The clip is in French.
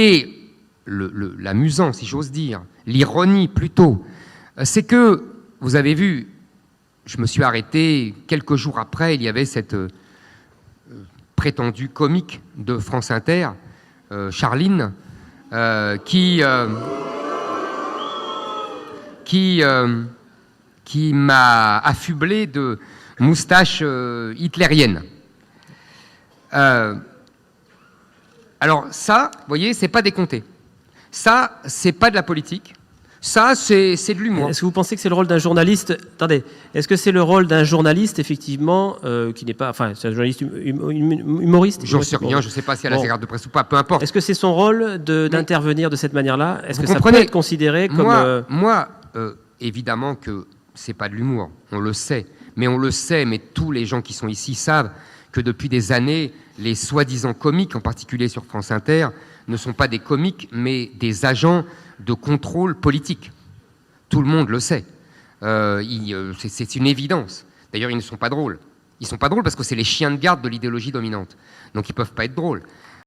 Et l'amusant, si j'ose dire, l'ironie plutôt, c'est que, vous avez vu, je me suis arrêté quelques jours après, il y avait cette prétendue comique de France Inter, Charline, qui m'a affublé de moustache hitlérienne. Alors ça, vous voyez, c'est pas décompté. Ça, c'est pas de la politique. Ça, c'est de l'humour. Est-ce que vous pensez que c'est le rôle d'un journaliste? Attendez, est-ce que c'est le rôle d'un journaliste, effectivement, qui n'est pas... Enfin, c'est un journaliste humoriste? J'en sais rien, je ne sais pas si elle a ses cartes de presse ou pas, peu importe. Est-ce que c'est son rôle d'intervenir de cette manière-là? Est-ce que ça peut être considéré comme... Moi, évidemment que c'est pas de l'humour, on le sait. Mais tous les gens qui sont ici savent que depuis des années, les soi-disant comiques, en particulier sur France Inter, ne sont pas des comiques, mais des agents de contrôle politique. Tout le monde le sait. C'est une évidence. D'ailleurs, ils ne sont pas drôles. Ils ne sont pas drôles parce que c'est les chiens de garde de l'idéologie dominante. Donc ils ne peuvent pas être drôles.